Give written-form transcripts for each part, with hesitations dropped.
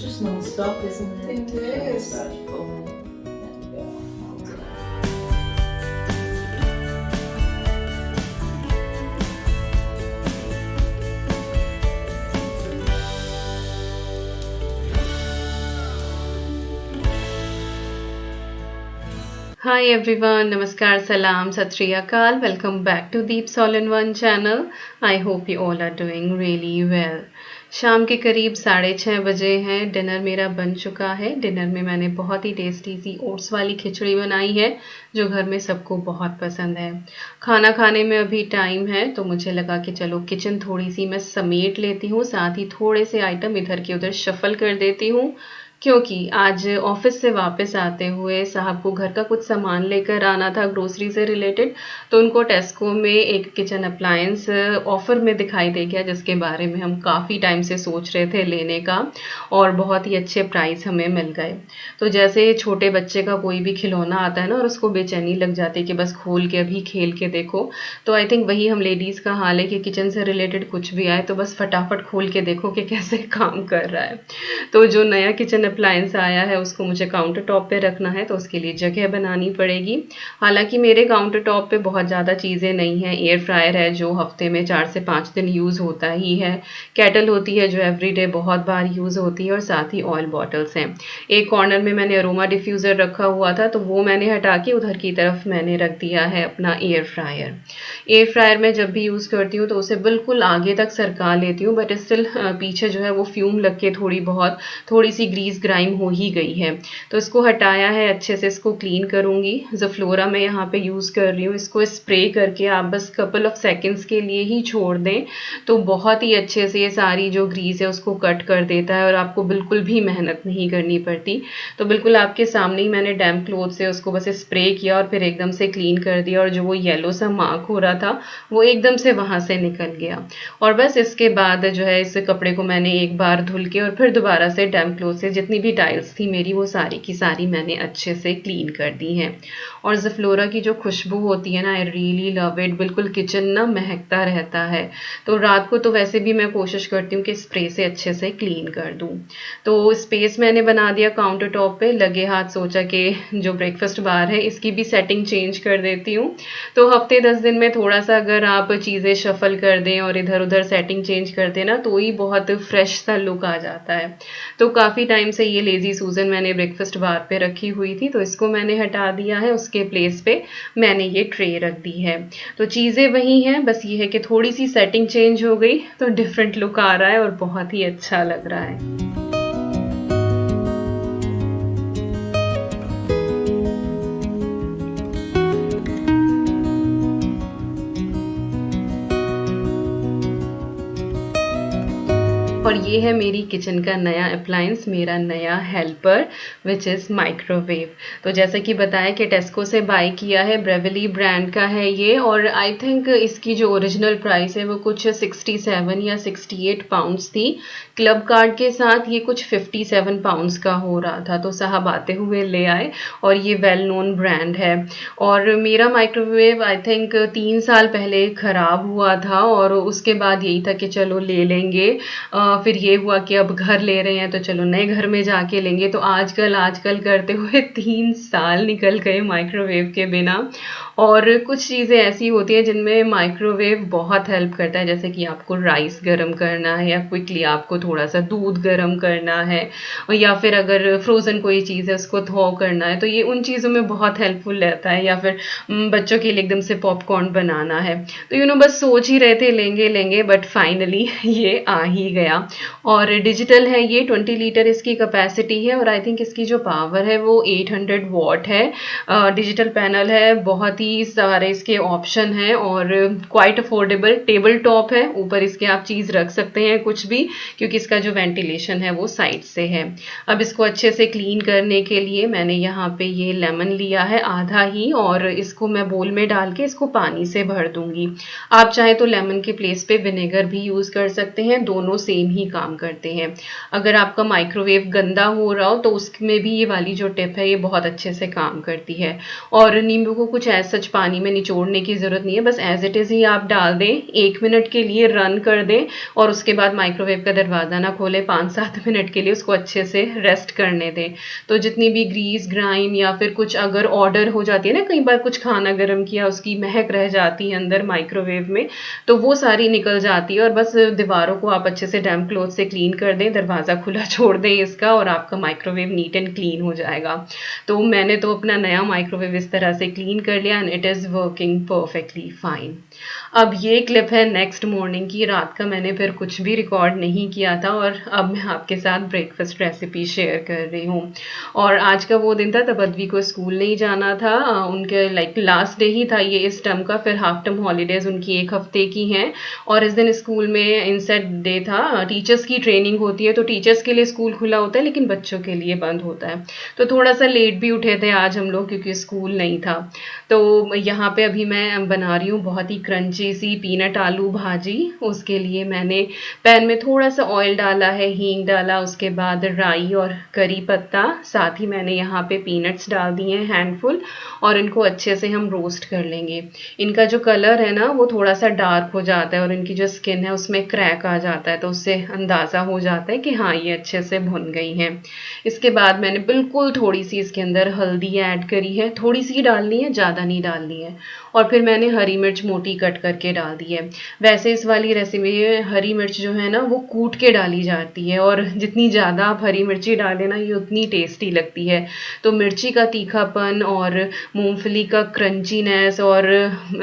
It's just non-stop, isn't it? It is. Start going and go. Hi everyone, Namaskar, Salam, Sat Shri Akal. Welcome back to Deep All in One channel. I hope you all are doing really well. शाम के करीब 6:30 बजे हैं। Dinner मेरा बन चुका है। Dinner में मैंने बहुत ही टेस्टी सी ओट्स वाली खिचड़ी बनाई है जो घर में सबको बहुत पसंद है। खाना खाने में अभी टाइम है तो मुझे लगा कि चलो किचन थोड़ी सी मैं समेट लेती हूँ, साथ ही थोड़े से आइटम इधर के उधर शफल कर देती हूँ, क्योंकि आज ऑफिस से वापस आते हुए साहब को घर का कुछ सामान लेकर आना था ग्रोसरी से रिलेटेड, तो उनको टेस्को में एक किचन अप्लायंस ऑफर में दिखाई दे गया जिसके बारे में हम काफ़ी टाइम से सोच रहे थे लेने का, और बहुत ही अच्छे प्राइस हमें मिल गए। तो जैसे छोटे बच्चे का कोई भी खिलौना आता है ना और उसको बेचैनी लग जाती है कि बस खोल के अभी खेल के देखो, तो आई थिंक वही हम लेडीज़ का हाल है कि किचन से रिलेटेड कुछ भी आए तो बस फटाफट खोल के देखो कि कैसे काम कर रहा है। तो जो नया किचन अप्लायंस आया है उसको मुझे काउंटर टॉप पे रखना है, तो उसके लिए जगह बनानी पड़ेगी। हालांकि मेरे काउंटर टॉप पे बहुत ज़्यादा चीज़ें नहीं हैं। एयर फ्रायर है जो हफ्ते में 4 से 5 दिन यूज़ होता ही है, केटल होती है जो एवरीडे बहुत बार यूज़ होती है, और साथ ही ऑयल बॉटल्स हैं। एक कॉर्नर में मैंने अरोमा डिफ्यूज़र रखा हुआ था तो वो मैंने हटा के उधर की तरफ मैंने रख दिया है अपना एयर फ्रायर। एयर फ्रायर में जब भी यूज़ करती हूँ तो उसे बिल्कुल आगे तक सरका लेती हूँ, बट स्टिल पीछे जो है वो फ्यूम लग के थोड़ी सी ग्रीस ग्राइम हो ही गई है। तो इसको हटाया है, अच्छे से इसको क्लीन करूँगी। ज़फ़्लोरा मैं यहाँ पे यूज़ कर रही हूँ, इसको स्प्रे करके आप बस कपल ऑफ सेकेंड्स के लिए ही छोड़ दें तो बहुत ही अच्छे से ये सारी जो ग्रीस है उसको कट कर देता है और आपको बिल्कुल भी मेहनत नहीं करनी पड़ती। तो बिल्कुल आपके सामने ही मैंने डैम्प क्लॉथ से उसको बस स्प्रे किया और फिर एकदम से क्लीन कर दिया, और जो वो येलो सा मार्क हो रहा था वो एकदम से वहाँ से निकल गया। और बस इसके बाद जो है इस कपड़े को मैंने एक बार धुल के और फिर दोबारा से डैम्प क्लॉथ से जितनी भी टाइल्स थी मेरी वो सारी की सारी मैंने अच्छे से क्लीन कर दी हैं। और ज़फ़्लोरा की जो खुशबू होती है ना, आई रियली लव इट। बिल्कुल किचन ना महकता रहता है। तो रात को तो वैसे भी मैं कोशिश करती हूँ कि स्प्रे से अच्छे से क्लीन कर दूँ। तो स्पेस मैंने बना दिया काउंटर टॉप पे। लगे हाथ सोचा कि जो ब्रेकफास्ट बार है इसकी भी सेटिंग चेंज कर देती हूँ। तो हफ्ते 10 दिन में थोड़ा सा अगर आप चीज़ें शफल कर दें और इधर उधर सेटिंग चेंज कर दें ना तो ही बहुत फ्रेश सा लुक आ जाता है। तो काफ़ी टाइम से ये लेज़ी सूजन मैंने ब्रेकफास्ट बार पे रखी हुई थी तो इसको मैंने हटा दिया है। उसके प्लेस पे मैंने ये ट्रे रख दी है। तो चीज़ें वही हैं, बस ये है कि थोड़ी सी सेटिंग चेंज हो गई तो डिफरेंट लुक आ रहा है और बहुत ही अच्छा लग रहा है। और ये है मेरी किचन का नया अप्लायंस, मेरा नया हेल्पर विच इज़ माइक्रोवेव। तो जैसे कि बताया कि टेस्को से बाय किया है, ब्रेवली ब्रांड का है ये, और आई थिंक इसकी जो ओरिजिनल प्राइस है वो कुछ 67 या 68 पाउंड्स थी। क्लब कार्ड के साथ ये कुछ 57 पाउंड्स का हो रहा था, तो साहब आते हुए ले आए और ये वेल नोन ब्रांड है। और मेरा माइक्रोवेव आई थिंक 3 साल पहले ख़राब हुआ था और उसके बाद यही था कि चलो ले लेंगे। फिर ये हुआ कि अब घर ले रहे हैं तो चलो नए घर में जाके लेंगे। तो आजकल आजकल करते हुए 3 साल निकल गए माइक्रोवेव के बिना। और कुछ चीज़ें ऐसी होती हैं जिनमें माइक्रोवेव बहुत हेल्प करता है, जैसे कि आपको राइस गर्म करना है या क्विकली आपको थोड़ा सा दूध गर्म करना है, और या फिर अगर फ्रोज़न कोई चीज़ है उसको थॉ करना है तो ये उन चीज़ों में बहुत हेल्पफुल रहता है। या फिर बच्चों के लिए एकदम से पॉपकॉर्न बनाना है तो बस सोच ही रहे थे लेंगे लेंगे, बट फाइनली ये आ ही गया। और डिजिटल है ये, 20 लीटर इसकी कैपेसिटी है और आई थिंक इसकी जो पावर है वो 800 वॉट है। डिजिटल पैनल है, बहुत ही सारे इसके ऑप्शन हैं और क्वाइट अफोर्डेबल। टेबल टॉप है, ऊपर इसके आप चीज़ रख सकते हैं कुछ भी, क्योंकि इसका जो वेंटिलेशन है वो साइड से है। अब इसको अच्छे से क्लीन करने के लिए मैंने यहाँ पे ये लेमन लिया है आधा ही, और इसको मैं बोल में डाल के इसको पानी से भर दूंगी। आप चाहे तो लेमन के प्लेस पे विनेगर भी यूज़ कर सकते हैं, दोनों सेम ही काम करते हैं। अगर आपका माइक्रोवेव गंदा हो रहा हो तो उसमें भी ये वाली जो टिप है ये बहुत अच्छे से काम करती है। और नींबू को कुछ ऐसा सच पानी में निचोड़ने की ज़रूरत नहीं है, बस एज इट इज़ ही आप डाल दें, 1 मिनट के लिए रन कर दें और उसके बाद माइक्रोवेव का दरवाज़ा ना खोलें, 5-7 मिनट के लिए उसको अच्छे से रेस्ट करने दें। तो जितनी भी ग्रीस ग्राइम या फिर कुछ अगर ऑर्डर हो जाती है ना, कई बार कुछ खाना गर्म किया उसकी महक रह जाती है अंदर माइक्रोवेव में, तो वो सारी निकल जाती है। और बस दीवारों को आप अच्छे से डैम्प क्लॉथ से क्लीन कर दें, दरवाज़ा खुला छोड़ दें इसका, और आपका माइक्रोवेव नीट एंड क्लीन हो जाएगा। तो मैंने तो अपना नया माइक्रोवेव इस तरह से क्लीन कर लिया and it is working perfectly fine. अब ये क्लिप है नेक्स्ट मॉर्निंग की, रात का मैंने फिर कुछ भी रिकॉर्ड नहीं किया था और अब मैं आपके साथ ब्रेकफास्ट रेसिपी शेयर कर रही हूँ। और आज का वो दिन था तब अद्वी को स्कूल नहीं जाना था, उनके लाइक लास्ट डे ही था ये इस टर्म का, फिर हाफ टर्म हॉलीडेज उनकी 1 हफ्ते की हैं। और इस दिन स्कूल में इंसेट डे था, टीचर्स की ट्रेनिंग होती है, तो टीचर्स के लिए स्कूल खुला होता है लेकिन बच्चों के लिए बंद होता है। तो थोड़ा सा लेट भी उठे थे आज हम लोग क्योंकि स्कूल नहीं था। तो यहाँ पे अभी मैं बना रही हूँ बहुत ही क्रंची सी पीनट आलू भाजी। उसके लिए मैंने पैन में थोड़ा सा ऑयल डाला है, हींग डाला, उसके बाद राई और करी पत्ता, साथ ही मैंने यहाँ पे पीनट्स डाल दिए हैं हैंडफुल, और इनको अच्छे से हम रोस्ट कर लेंगे। इनका जो कलर है ना वो थोड़ा सा डार्क हो जाता है और इनकी जो स्किन है उसमें क्रैक आ जाता है, तो उससे अंदाज़ा हो जाता है कि हाँ ये अच्छे से भुन गई हैं। इसके बाद मैंने बिल्कुल थोड़ी सी इसके अंदर हल्दी ऐड करी है, थोड़ी सी डालनी है, ज़्यादा नहीं डालनी है। और फिर मैंने हरी मिर्च मोटी कट करके डाल दी है। वैसे इस वाली रेसिपी में हरी मिर्च जो है ना वो कूट के डाली जाती है, और जितनी ज़्यादा आप हरी मिर्ची डालें ना ये उतनी टेस्टी लगती है। तो मिर्ची का तीखापन और मूंगफली का क्रंचीनेस और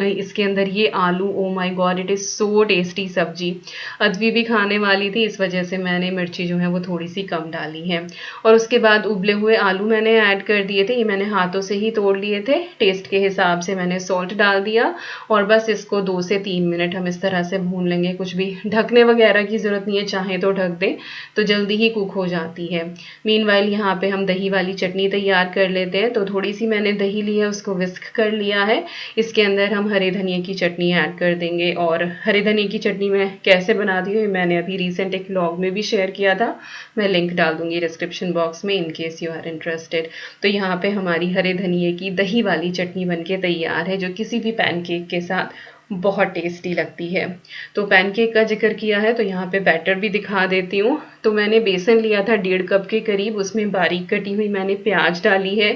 इसके अंदर ये आलू, oh my God it is so tasty सब्जी। अद्वी भी खाने वाली थी, इस वजह से मैंने मिर्ची जो है वो थोड़ी सी कम डाली है। और उसके बाद उबले हुए आलू मैंने ऐड कर दिए थे, ये मैंने हाथों से ही तोड़ लिए थे, टेस्ट के हिसाब से मैंने सॉल्ट डाल दिया और बस इसको 2 से 3 मिनट हम इस तरह से भून लेंगे। कुछ भी ढकने वगैरह की ज़रूरत नहीं है, चाहे तो ढक दें तो जल्दी ही कुक हो जाती है। मीनवाइल यहाँ पे हम दही वाली चटनी तैयार कर लेते हैं। तो थोड़ी सी मैंने दही ली है, उसको विस्क कर लिया है। इसके अंदर हम हरे धनिया की चटनी ऐड कर देंगे, और हरे धनिया की चटनी मैं कैसे बनाती हूँ मैंने अभी रिसेंट एक व्लॉग में भी शेयर किया था, मैं लिंक डाल दूंगी डिस्क्रिप्शन बॉक्स में in case you are interested. तो यहाँ पे हमारी हरे धनिए की दही वाली चटनी बनके तैयार है, जो किसी भी पैनकेक के साथ बहुत टेस्टी लगती है। तो पैनकेक का जिक्र किया है तो यहाँ पे बैटर भी दिखा देती हूँ। तो मैंने बेसन लिया था 1.5 कप के करीब, उसमें बारीक कटी हुई मैंने प्याज डाली है,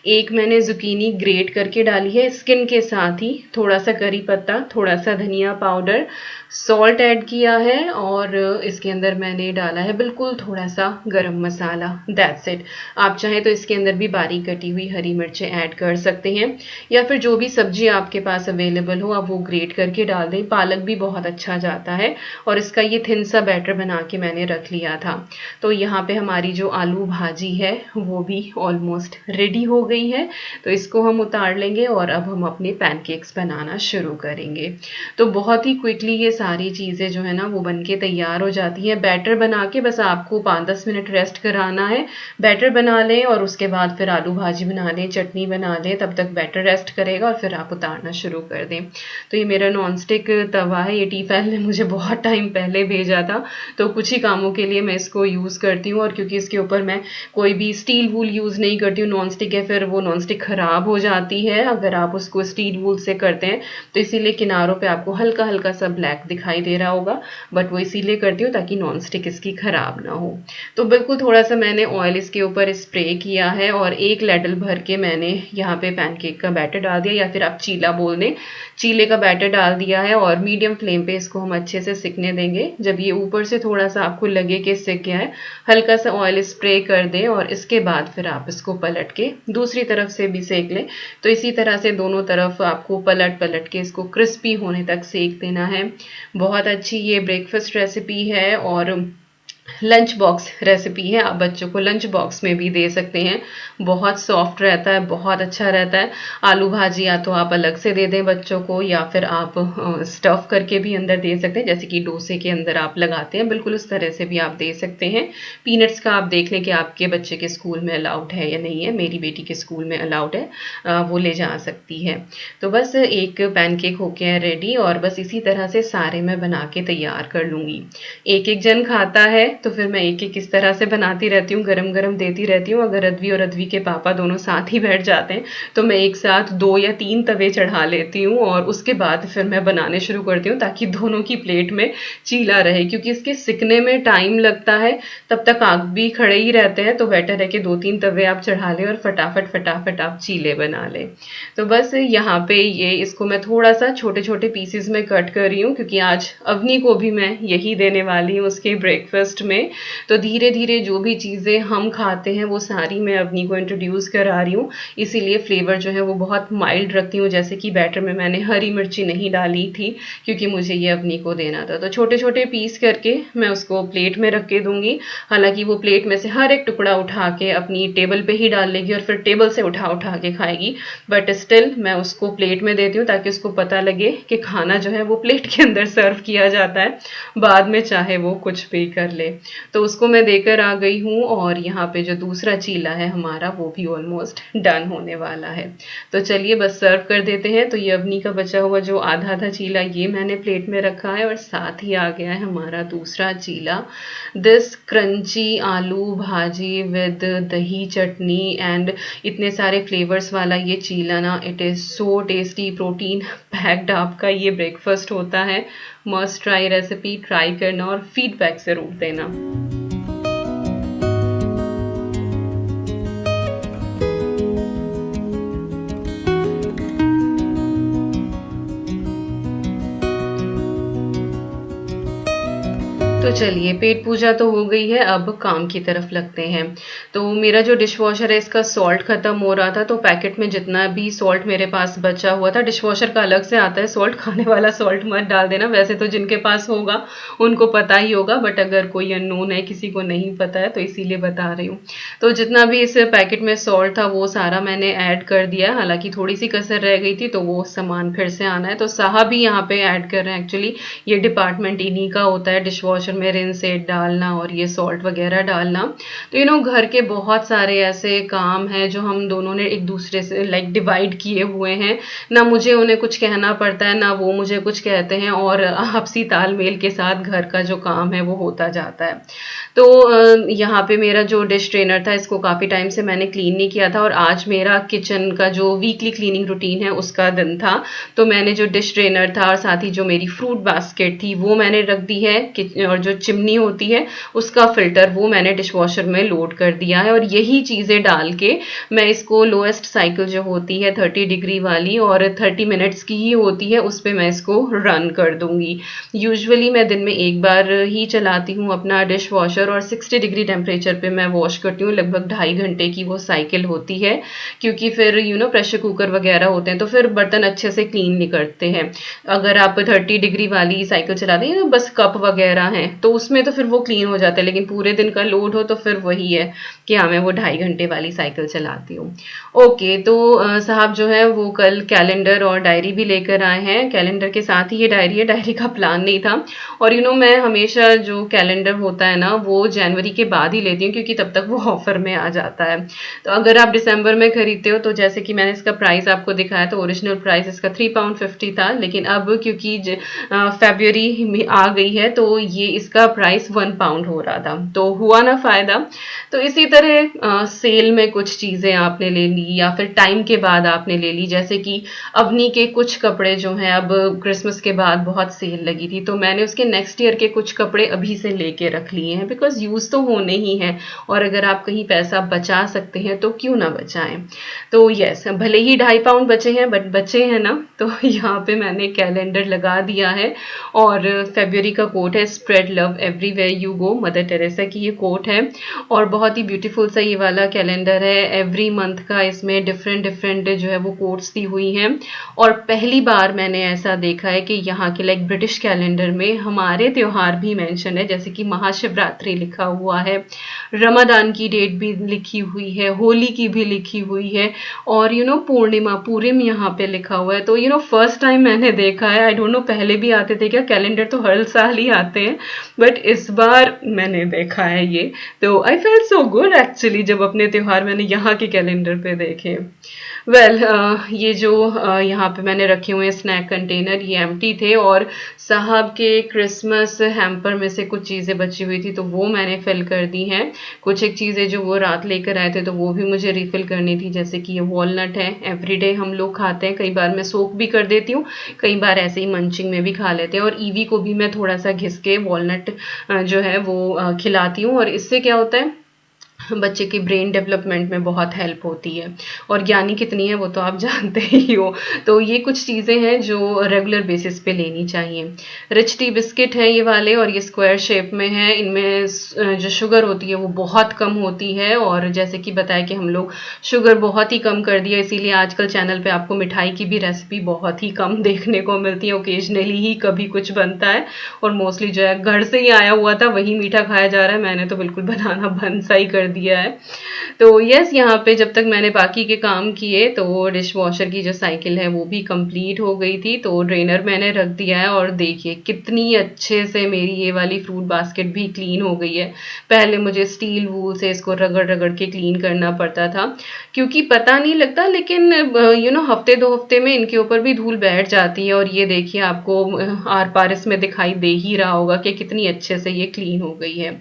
एक मैंने जुकीनी ग्रेट करके डाली है स्किन के साथ ही, थोड़ा सा करी पत्ता, थोड़ा सा धनिया पाउडर, सॉल्ट ऐड किया है, और इसके अंदर मैंने डाला है बिल्कुल थोड़ा सा गरम मसाला, दैट्स इट। आप चाहें तो इसके अंदर भी बारीक कटी हुई हरी मिर्चें ऐड कर सकते हैं, या फिर जो भी सब्जी आपके पास अवेलेबल हो आप वो ग्रेट करके डाल दें, पालक भी बहुत अच्छा जाता है। और इसका ये थिन सा बैटर बना के मैंने रख लिया था। तो यहाँ पे हमारी जो आलू भाजी है वो भी ऑलमोस्ट रेडी हो गई है, तो इसको हम उतार लेंगे और अब हम अपने पैनकेक्स बनाना शुरू करेंगे। तो बहुत ही क्विकली ये सारी चीज़ें जो है ना वो बनके तैयार हो जाती हैं। बैटर बना के बस आपको 5-10 मिनट रेस्ट कराना है, बैटर बना लें और उसके बाद फिर आलू भाजी बना लें, चटनी बना लें, तब तक बैटर रेस्ट करेगा और फिर आप उतारना शुरू कर दें। तो ये मेरा नॉन स्टिक तवा है, ये टीफैल ने मुझे बहुत टाइम पहले भेजा था, तो कुछ ही कामों के लिए मैं इसको यूज़ करती हूँ, और क्योंकि इसके ऊपर मैं कोई भी स्टील वूल यूज़ नहीं करती हूँ, नॉन स्टिक है, फिर वो नॉन स्टिक ख़राब हो जाती है अगर आप उसको स्टील वूल से करते हैं, तो इसीलिए किनारों पे आपको हल्का हल्का सा ब्लैक दिखाई दे रहा होगा, बट वो इसीलिए करती हूँ ताकि नॉन स्टिक इसकी ख़राब ना हो। तो बिल्कुल थोड़ा सा मैंने ऑयल इसके ऊपर स्प्रे किया है और 1 लैडल भर के मैंने यहाँ पे पैनकेक का बैटर डाल दिया, या फिर आप चीला बोल दें, चीले का बैटर डाल दिया है, और मीडियम फ्लेम पे इसको हम अच्छे से सिकने देंगे। जब ये ऊपर से थोड़ा सा आपको लगे कि सिक गया है, हल्का सा ऑयल स्प्रे कर दें और इसके बाद फिर आप इसको पलट के दूसरी तरफ से भी सेक लें। तो इसी तरह से दोनों तरफ आपको पलट पलट के इसको क्रिस्पी होने तक सेक देना है। बहुत अच्छी ये ब्रेकफास्ट रेसिपी है, और लंच बॉक्स रेसिपी है, आप बच्चों को लंच बॉक्स में भी दे सकते हैं। बहुत सॉफ्ट रहता है, बहुत अच्छा रहता है। आलू भाजी या तो आप अलग से दे दें बच्चों को, या फिर आप स्टफ करके भी अंदर दे सकते हैं, जैसे कि डोसे के अंदर आप लगाते हैं, बिल्कुल उस तरह से भी आप दे सकते हैं। पीनट्स का आप देख लें कि आपके बच्चे के स्कूल में अलाउड है या नहीं है। मेरी बेटी के स्कूल में अलाउड है, वो ले जा सकती है। तो बस एक पैनकेक हो गया रेडी, और बस इसी तरह से सारे मैं बना के तैयार कर लूँगी। एक एक जन खाता है तो फिर मैं एक एक इस तरह से बनाती रहती हूँ, गरम गरम देती रहती हूँ। अगर रद्वी और रद्वी के पापा दोनों साथ ही बैठ जाते हैं तो मैं एक साथ 2 या 3 तवे चढ़ा लेती हूँ, और उसके बाद फिर मैं बनाने शुरू करती हूँ, ताकि दोनों की प्लेट में चीला रहे। क्योंकि इसके सिकने में टाइम लगता है, तब तक आग भी खड़े ही रहते हैं, तो बेटर है कि 2-3 तवे आप चढ़ा लें और फटाफट फटाफट आप चीले बना लें। तो बस यहाँ पे ये इसको मैं थोड़ा सा छोटे छोटे पीसेस में कट कर रही हूँ, क्योंकि आज अवनी को भी मैं यही देने वाली हूँ उसके ब्रेकफास्ट में। तो धीरे धीरे जो भी चीज़ें हम खाते हैं वो सारी मैं अवनी को इंट्रोड्यूस करा रही हूँ। इसीलिए फ्लेवर जो है वो बहुत माइल्ड रखती हूँ। जैसे कि बैटर में मैंने हरी मिर्ची नहीं डाली थी, क्योंकि मुझे ये अवनी को देना था। तो छोटे छोटे पीस करके मैं उसको प्लेट में रख के दूंगी। हालांकि वो प्लेट में से हर एक टुकड़ा उठा के अपनी टेबल पे ही डाल लेगी और फिर टेबल से उठा उठा के खाएगी, बट स्टिल मैं उसको प्लेट में देती हूँ, ताकि उसको पता लगे कि खाना जो है वो प्लेट के अंदर सर्व किया जाता है, बाद में चाहे वो कुछ भी कर ले। तो उसको मैं देकर आ गई हूँ, और यहाँ पे जो दूसरा चीला है हमारा वो भी ऑलमोस्ट डन होने वाला है। तो चलिए बस सर्व कर देते हैं। तो ये अवनी का बचा हुआ जो आधा आधा चीला ये मैंने प्लेट में रखा है, और साथ ही आ गया है हमारा दूसरा चीला। दिस क्रंची आलू भाजी विद दही चटनी एंड इतने सारे फ्लेवर्स वाला ये चीला ना, it is so tasty, protein packed आपका ये ब्रेकफास्ट होता है। मस्ट ट्राई रेसिपी, ट्राई करना और फीडबैक ज़रूर देना। तो चलिए पेट पूजा तो हो गई है, अब काम की तरफ लगते हैं। तो मेरा जो डिश वॉशर है इसका सॉल्ट ख़त्म हो रहा था, तो पैकेट में जितना भी सॉल्ट मेरे पास बचा हुआ था, डिश वॉशर का अलग से आता है सॉल्ट, खाने वाला सॉल्ट मत डाल देना। वैसे तो जिनके पास होगा उनको पता ही होगा, बट अगर कोई अननोन है, किसी को नहीं पता है, तो इसीलिए बता रही हूँ। तो जितना भी इस पैकेट में सॉल्ट था वो सारा मैंने ऐड कर दिया। हालांकि थोड़ी सी कसर रह गई थी, तो वो सामान फिर से आना है। तो साहब भी यहाँ पे ऐड कर रहे हैं। एक्चुअली ये डिपार्टमेंट इन्हीं का होता है, डिश वॉशर में रिनसेट डालना और ये सॉल्ट वगैरह डालना। तो घर के बहुत सारे ऐसे काम हैं जो हम दोनों ने एक दूसरे से लाइक डिवाइड किए हुए हैं। ना मुझे उन्हें कुछ कहना पड़ता है, ना वो मुझे कुछ कहते हैं, और आपसी तालमेल के साथ घर का जो काम है वो होता जाता है। तो यहाँ पे मेरा जो डिश ट्रेनर था, इसको काफ़ी टाइम से मैंने क्लीन नहीं किया था, और आज मेरा किचन का जो वीकली क्लीनिंग रूटीन है उसका दिन था। तो मैंने जो डिश ट्रेनर था और साथ ही जो मेरी फ्रूट बास्केट थी वो मैंने रख दी है, और जो चिमनी होती है उसका फिल्टर वो मैंने डिश वॉशर में लोड कर दिया है। और यही चीज़ें डाल के मैं इसको लोएस्ट साइकिल जो होती है 30 डिग्री वाली और 30 मिनट्स की ही होती है, उस पर मैं इसको रन कर दूंगी। यूजुअली मैं दिन में एक बार ही चलाती हूँ अपना डिश वॉशर, और 60 डिग्री टेम्परेचर पे मैं वॉश करती हूँ। लगभग 2.5 घंटे की वो साइकिल होती है, क्योंकि फिर प्रेशर कुकर वगैरह होते हैं तो फिर बर्तन अच्छे से क्लीन नहीं करते हैं। अगर आप 30 डिग्री वाली साइकिल चलाते हैं, बस कप वगैरह हैं, तो उसमें तो फिर वो क्लीन हो जाता है, लेकिन पूरे दिन का लोड हो तो फिर वही है कि हाँ, मैं वो 2.5 घंटे वाली साइकिल चलाती हूँ। ओके, तो साहब जो है वो कल कैलेंडर और डायरी भी लेकर आए हैं। कैलेंडर के साथ ही ये डायरी है, डायरी का प्लान नहीं था। और मैं हमेशा जो कैलेंडर होता है ना वो जनवरी के बाद ही लेती हूँ, क्योंकि तब तक वो ऑफर में आ जाता है। तो अगर आप दिसंबर में खरीदते हो, तो जैसे कि मैंने इसका प्राइस आपको दिखाया, तो ओरिजिनल प्राइस इसका £3.50 था, लेकिन अब क्योंकि फरवरी में आ गई है तो ये इसका प्राइस £1 हो रहा था, तो हुआ ना फायदा। तो इसी तरह सेल में कुछ चीज़ें आपने ले ली, या फिर टाइम के बाद आपने ले ली। जैसे कि अवनी के कुछ कपड़े जो हैं, अब क्रिसमस के बाद बहुत सेल लगी थी, तो मैंने उसके नेक्स्ट ईयर के कुछ कपड़े अभी से लेके रख लिए हैं, बिकॉज यूज़ तो होने ही हैं, और अगर आप कहीं पैसा बचा सकते हैं तो क्यों ना बचाएं। तो यस, भले ही £2.5 बचे हैं, बट बचे हैं ना। तो यहाँ पे मैंने कैलेंडर लगा दिया है, और फरवरी का कोट है spread love everywhere you go, mother Teresa की ये कोट है और बहुत ही ब्यूटीफुल सा ये वाला कैलेंडर है। एवरी मंथ का इसमें डिफरेंट डिफरेंट जो है वो कोट्स दी हुई हैं और पहली बार मैंने ऐसा देखा है कि यहाँ के लाइक ब्रिटिश कैलेंडर में हमारे त्योहार भी मेंशन है, जैसे कि महाशिवरात्रि लिखा हुआ है, रमदान की डेट भी लिखी हुई है, होली की भी लिखी हुई है और पूर्णिमा पूर्णिम यहाँ पे लिखा हुआ है। तो फर्स्ट टाइम मैंने देखा है। आई डोंट नो पहले भी आते थे क्या, कैलेंडर तो हर साल ही आते हैं बट इस बार मैंने देखा है ये। तो आई फेल सो गुड एक्चुअली जब अपने त्योहार मैंने यहाँ के कैलेंडर पे देखे। वेल ये जो यहाँ पे मैंने रखे हुए स्नैक कंटेनर ये एम्प्टी थे और साहब के क्रिसमस हैम्पर में से कुछ चीज़ें बची हुई थी तो वो मैंने फिल कर दी हैं। कुछ एक चीज़ें जो वो रात लेकर आए थे तो वो भी मुझे रिफिल करनी थी, जैसे कि ये वॉलनट है, एवरीडे हम लोग खाते हैं, कई बार मैं सोक भी कर देती हूँ, कई बार ऐसे ही मंचिंग में भी खा लेते हैं। और ईवी को भी मैं थोड़ा सा घिस के वॉलनट जो है वो खिलाती हूँ और इससे क्या होता है बच्चे की ब्रेन डेवलपमेंट में बहुत हेल्प होती है और ज्ञानी कितनी है वो तो आप जानते ही हो। तो ये कुछ चीज़ें हैं जो रेगुलर बेसिस पे लेनी चाहिए। रिच टी बिस्किट है ये वाले और ये स्क्वायर शेप में है, इनमें जो शुगर होती है वो बहुत कम होती है और जैसे कि बताया कि हम लोग शुगर बहुत ही कम कर दिया, इसीलिए आजकल चैनल पे आपको मिठाई की भी रेसिपी बहुत ही कम देखने को मिलती है। ओकेजनली ही कभी कुछ बनता है और मोस्टली जो है घर से ही आया हुआ था वही मीठा खाया जा रहा है, मैंने तो बिल्कुल बनाना बंद सा ही कर दिया है। तो यस यहाँ पे जब तक मैंने बाकी के काम किए तो डिश वॉशर की जो साइकिल है वो भी कंप्लीट हो गई थी, तो ड्रेनर मैंने रख दिया है और देखिए कितनी अच्छे से मेरी ये वाली फ्रूट बास्केट भी क्लीन हो गई है। पहले मुझे स्टील वूल से इसको रगड़ रगड़ के क्लीन करना पड़ता था क्योंकि पता नहीं लगता, लेकिन हफ्ते 2 हफ्ते में इनके ऊपर भी धूल बैठ जाती है और ये देखिए आपको आर पार इसमें दिखाई दे ही रहा होगा कि कितनी अच्छे से ये क्लीन हो गई है।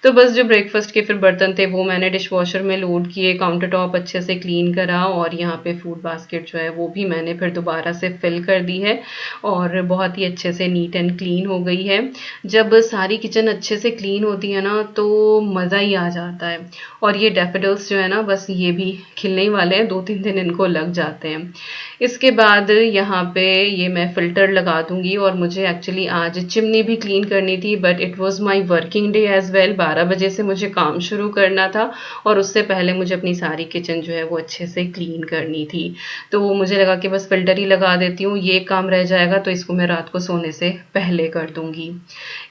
तो बस जो ब्रेकफास्ट के फिर बर्तन थे वो मैंने डिश वॉशर में लोड किए, काउंटर टॉप अच्छे से क्लीन करा और यहाँ पे फूड बास्केट जो है वो भी मैंने फिर दोबारा से फिल कर दी है और बहुत ही अच्छे से नीट एंड क्लीन हो गई है। जब सारी किचन अच्छे से क्लीन होती है ना तो मज़ा ही आ जाता है। और ये डैफोडिल्स जो है ना बस ये भी खिलने ही वाले हैं, 2-3 दिन इनको लग जाते हैं। इसके बाद यहाँ पे ये मैं फ़िल्टर लगा दूंगी और मुझे एक्चुअली आज चिमनी भी क्लीन करनी थी but it was my working day as well. 12 बजे से मुझे काम शुरू करना था और उससे पहले मुझे अपनी सारी किचन जो है वो अच्छे से क्लीन करनी थी, तो मुझे लगा कि बस फ़िल्टर ही लगा देती हूँ, ये काम रह जाएगा तो इसको मैं रात को सोने से पहले कर दूंगी।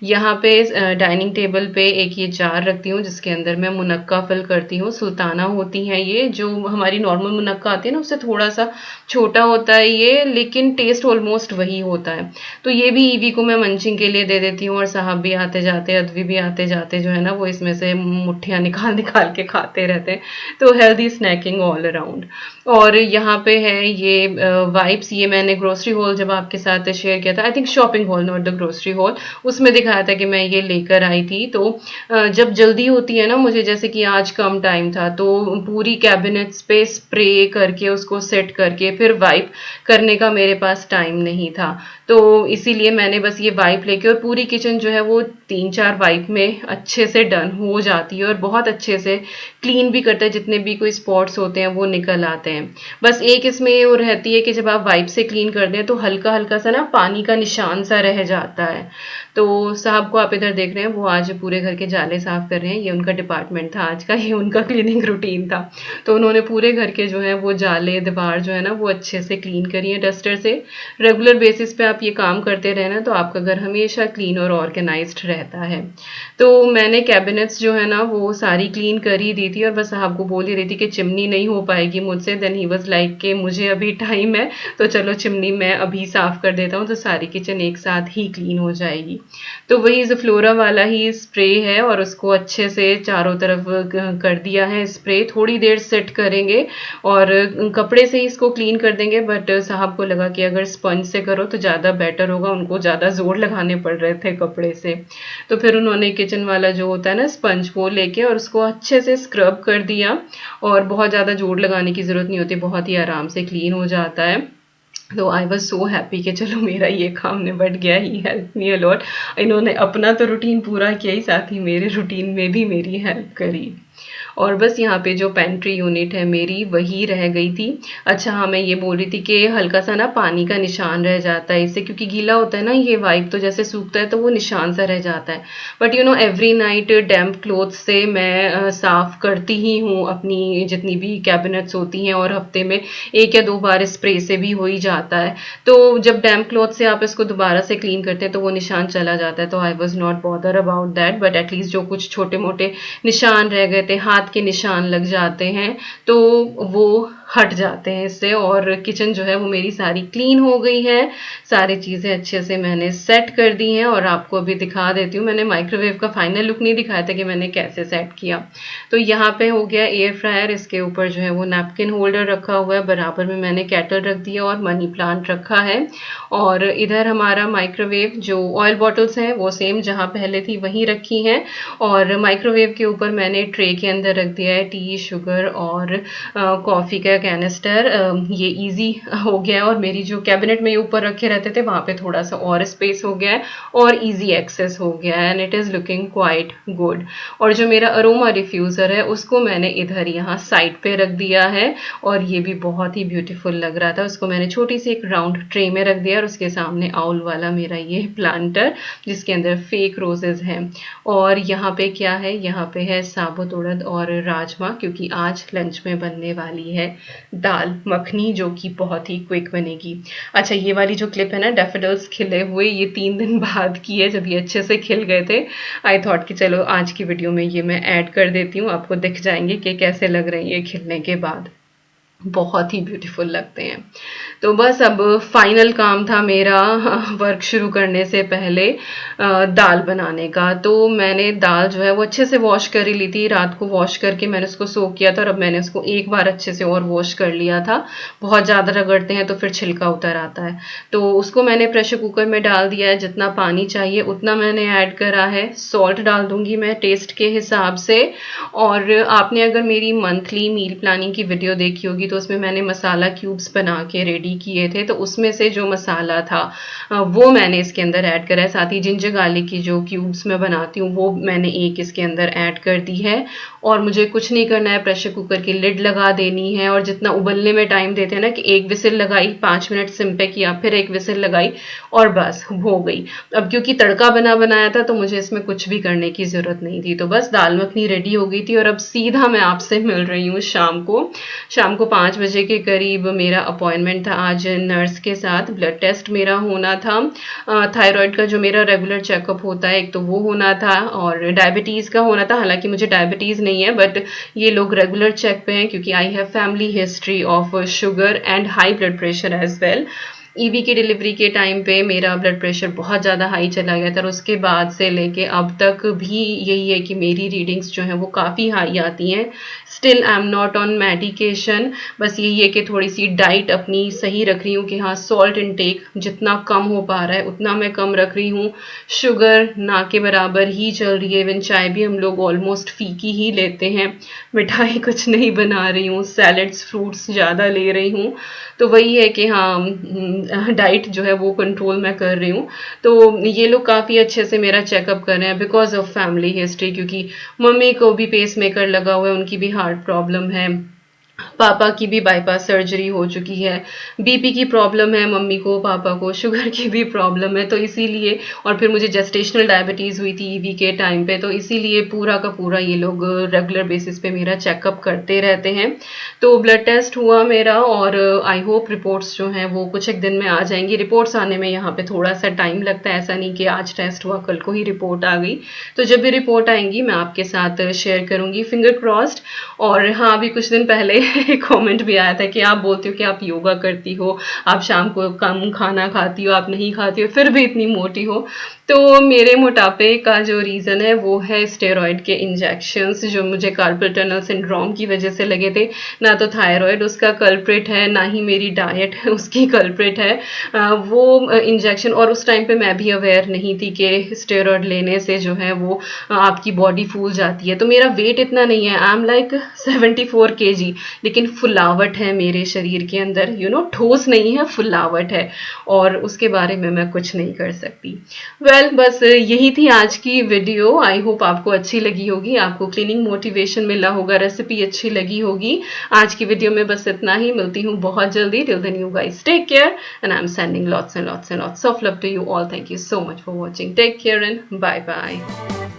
यहाँ पे डाइनिंग टेबल पे एक ये जार रखती हूँ जिसके अंदर मैं मुनक्का फिल करती हूँ। सुल्ताना होती है ये, जो हमारी नॉर्मल मुनक्का आती है ना उससे थोड़ा सा छोटा होता है ये, लेकिन टेस्ट ऑलमोस्ट वही होता है। तो ये भी ईवी को मैं मंचिंग के लिए दे देती हूँ और साहब भी आते जाते, अदवी भी आते जाते जो है ना वो इसमें से मुट्ठियाँ निकाल निकाल के खाते रहते हैं। तो हेल्दी स्नैकिंग ऑल अराउंड। और यहाँ पे है ये वाइप्स, ये मैंने ग्रोसरी हॉल जब आपके साथ शेयर किया था, I think shopping hall not the grocery hall, उसमें दिखाया था कि मैं ये लेकर आई थी। तो जब जल्दी होती है ना मुझे, जैसे कि आज कम टाइम था तो पूरी कैबिनेट्स पे स्प्रे करके उसको सेट करके फिर वाइप करने का मेरे पास टाइम नहीं था, तो इसीलिए मैंने बस ये वाइप लेके, और पूरी किचन जो है वो 3-4 वाइप में अच्छे से डन हो जाती है और बहुत अच्छे से क्लीन भी करता है, जितने भी कोई स्पॉट्स होते हैं वो निकल आते हैं। बस एक इसमें ये रहती है कि जब आप वाइप से क्लीन करते हैं तो हल्का हल्का सा ना पानी का निशान सा रह जाता है। तो साहब को आप इधर देख रहे हैं, वो आज पूरे घर के जाले साफ कर रहे हैं, ये उनका डिपार्टमेंट था आज का, ये उनका क्लीनिंग रूटीन था। तो उन्होंने पूरे घर के जो है वो जाले दीवार जो है ना वो अच्छे से क्लीन करी है डस्टर से। रेगुलर बेसिस पे आप ये काम करते रहे ना तो आपका घर हमेशा क्लीन और ऑर्गेनाइज्ड रहता है। तो मैंने कैबिनेट्स जो है ना वो सारी क्लीन कर ही दी थी और बस साहब को बोल ही रही थी कि चिमनी नहीं हो पाएगी मुझसे। देन ही वाज लाइक कि मुझे अभी टाइम है तो चलो चिमनी मैं अभी साफ कर देता हूँ, तो सारी किचन एक साथ ही क्लीन हो जाएगी। तो वही ज़फ्लोरा वाला ही स्प्रे है और उसको अच्छे से चारों तरफ कर दिया है स्प्रे। थोड़ी देर सेट करेंगे और कपड़े से ही इसको क्लीन कर देंगे, बट साहब को लगा कि अगर स्पंज से करो तो ज़्यादा बेटर होगा, उनको ज़्यादा जोर लगाने पड़ रहे थे कपड़े से। तो फिर उन्होंने किचन वाला जो होता है ना स्पंज, वो लेके और उसको अच्छे से स्क्रब कर दिया और बहुत ज़्यादा जोर लगाने की ज़रूरत नहीं होती, बहुत ही आराम से क्लीन हो जाता है। तो आई वॉज सो हैप्पी कि चलो मेरा ये काम निपट गया, ही हेल्प मी अलॉट। इन्होंने अपना तो रूटीन पूरा किया ही, साथ ही मेरे रूटीन में भी मेरी हेल्प करी। और बस यहाँ पे जो पेंट्री यूनिट है मेरी वही रह गई थी। अच्छा हाँ, मैं ये बोल रही थी कि हल्का सा ना पानी का निशान रह जाता है इससे, क्योंकि गीला होता है ना ये वाइप, तो जैसे सूखता है तो वो निशान सा रह जाता है। But you know every night damp cloth से मैं साफ करती ही हूँ अपनी जितनी भी कैबिनेट्स होती हैं, और हफ्ते में 1 या 2 बार स्प्रे से भी हो ही जाता है। तो जब डैम्प क्लॉथ से आप इसको दोबारा से क्लीन करते हैं तो वो निशान चला जाता है, तो I was not bother about that. But at least जो कुछ छोटे मोटे निशान रह गए थे, हाथ के निशान लग जाते हैं, तो वो हट जाते हैं इससे। और किचन जो है वो मेरी सारी क्लीन हो गई है, सारी चीज़ें अच्छे से मैंने सेट कर दी हैं, और आपको अभी दिखा देती हूँ। मैंने माइक्रोवेव का फाइनल लुक नहीं दिखाया था कि मैंने कैसे सेट किया। तो यहाँ पे हो गया एयर फ्रायर, इसके ऊपर जो है वो नैपकिन होल्डर रखा हुआ है, बराबर में मैंने केटल रख दिया और मनी प्लांट रखा है। और इधर हमारा माइक्रोवेव, जो ऑयल बॉटल्स हैं वो सेम जहाँ पहले थी वहीं रखी हैं, और माइक्रोवेव के ऊपर मैंने ट्रे के अंदर रख दिया है टी, शुगर और कॉफ़ी का कैनिस्टर। ये इजी हो गया है, और मेरी जो कैबिनेट में ये ऊपर रखे रहते थे वहाँ पे थोड़ा सा और स्पेस हो गया है और इजी एक्सेस हो गया है, and it is looking quite good. और जो मेरा अरोमा डिफ्यूज़र है उसको मैंने इधर यहाँ साइड पे रख दिया है, और ये भी बहुत ही ब्यूटीफुल लग रहा था। उसको मैंने छोटी सी एक राउंड ट्रे में रख दिया, और उसके सामने आउल वाला मेरा ये प्लांटर जिसके अंदर फेक रोजेज हैं। और यहाँ पे क्या है, यहाँ पे है साबुत उड़द और राजमा, क्योंकि आज लंच में बनने वाली है दाल मखनी, जो कि बहुत ही क्विक बनेगी। अच्छा, ये वाली जो क्लिप है ना डैफोडिल्स खिले हुए, ये 3 दिन बाद की है जब ये अच्छे से खिल गए थे। आई थॉट कि चलो आज की वीडियो में ये मैं ऐड कर देती हूँ, आपको दिख जाएंगे कि कैसे लग रहे हैं ये खिलने के बाद। बहुत ही ब्यूटीफुल लगते हैं। तो बस अब फाइनल काम था मेरा वर्क शुरू करने से पहले दाल बनाने का। तो मैंने दाल जो है वो अच्छे से वॉश कर ही ली थी, रात को वॉश करके मैंने उसको सोक किया था, और अब मैंने उसको एक बार अच्छे से और वॉश कर लिया था। बहुत ज़्यादा रगड़ते हैं तो फिर छिलका उतर आता है। तो उसको मैंने प्रेशर कुकर में डाल दिया है, जितना पानी चाहिए उतना मैंने ऐड करा है। सॉल्ट डाल दूंगी मैं टेस्ट के हिसाब से। और आपने अगर मेरी मंथली मील प्लानिंग की वीडियो देखी होगी तो उसमें मैंने मसाला क्यूब्स बना के रेडी किए थे, तो उसमें से जो मसाला था वो मैंने इसके अंदर ऐड करा है। साथ ही जिंजर गार्लिक की जो क्यूब्स मैं बनाती हूँ वो मैंने एक इसके अंदर ऐड कर दी है। और मुझे कुछ नहीं करना है, प्रेशर कुकर की लिड लगा देनी है, और जितना उबलने में टाइम देते हैं ना कि 1 विसिल लगाई, 5 मिनट सिम पे किया, फिर 1 विसिल लगाई और बस हो गई। अब क्योंकि तड़का बना बनाया था तो मुझे इसमें कुछ भी करने की जरूरत नहीं थी। तो बस दाल मखनी रेडी हो गई थी, और अब सीधा मैं आपसे मिल रही हूँ शाम को 5 बजे के करीब मेरा अपॉइंटमेंट था आज नर्स के साथ। ब्लड टेस्ट मेरा होना था, थायराइड का जो मेरा रेगुलर चेकअप होता है एक तो वो होना था, और डायबिटीज़ का होना था। हालांकि मुझे डायबिटीज़ नहीं है, बट ये लोग रेगुलर चेक पे हैं क्योंकि I have family history of sugar and high blood pressure as well. ईवी की डिलीवरी के टाइम पे मेरा ब्लड प्रेशर बहुत ज़्यादा हाई चला गया था, और उसके बाद से लेके अब तक भी यही है कि मेरी रीडिंग्स जो हैं वो काफ़ी हाई आती हैं। Still I am not on medication, बस यही है कि थोड़ी सी डाइट अपनी सही रख रही हूँ कि हाँ सॉल्ट इनटेक जितना कम हो पा रहा है उतना मैं कम रख रही हूँ। शुगर ना के बराबर ही चल रही है, इवन चाय भी हम लोग ऑलमोस्ट फीकी ही लेते हैं। मिठाई कुछ नहीं बना रही हूँ, सैलड्स फ्रूट्स ज़्यादा ले रही हूँ। तो वही है कि हाँ डाइट जो है वो कंट्रोल मैं कर रही हूँ। तो ये लोग काफ़ी अच्छे से मेरा चेकअप कर रहे हैं बिकॉज ऑफ फैमिली हिस्ट्री, क्योंकि मम्मी को भी पेसमेकर लगा हुआ है, उनकी भी हार्ट प्रॉब्लम है, पापा की भी बाईपास सर्जरी हो चुकी है, बीपी की प्रॉब्लम है मम्मी को, पापा को शुगर की भी प्रॉब्लम है। तो इसीलिए, और फिर मुझे जेस्टेशनल डायबिटीज़ हुई थी ईवी के टाइम पे, तो इसीलिए पूरा का पूरा ये लोग रेगुलर बेसिस पे मेरा चेकअप करते रहते हैं। तो ब्लड टेस्ट हुआ मेरा, और आई होप रिपोर्ट्स जो हैं वो कुछ एक दिन में आ जाएंगी। रिपोर्ट्स आने में यहाँ पे थोड़ा सा टाइम लगता है, ऐसा नहीं कि आज टेस्ट हुआ कल को ही रिपोर्ट आ गई। तो जब भी रिपोर्ट आएंगी मैं आपके साथ शेयर करूँगी, फिंगर क्रॉस्ड। और हाँ, अभी कुछ दिन पहले कमेंट भी आया था कि आप बोलती हो कि आप योगा करती हो, आप शाम को कम खाना खाती हो, आप नहीं खाती हो, फिर भी इतनी मोटी हो। तो मेरे मोटापे का जो रीज़न है वो है स्टेरॉइड के इंजेक्शंस, जो मुझे कार्पल टनल सिंड्रोम की वजह से लगे थे। ना तो थायराइड उसका कल्प्रिट है, ना ही मेरी डाइट उसकी कल्प्रिट है। वो इंजेक्शन, और उस टाइम पे मैं भी अवेयर नहीं थी कि स्टेरॉइड लेने से जो है वो आपकी बॉडी फूल जाती है। तो मेरा वेट इतना नहीं है, आई एम लाइक 74 kg, लेकिन फुलावट है मेरे शरीर के अंदर, ठोस नहीं है, फुलावट है, और उसके बारे में मैं कुछ नहीं कर सकती। वेल बस यही थी आज की वीडियो। आई होप आपको अच्छी लगी होगी, आपको क्लीनिंग मोटिवेशन मिला होगा, रेसिपी अच्छी लगी होगी। आज की वीडियो में बस इतना ही, मिलती हूँ बहुत जल्दी। Till then you guys take care and I am sending lots and lots and lots of love to you all. Thank you so much for watching. Take care and bye bye.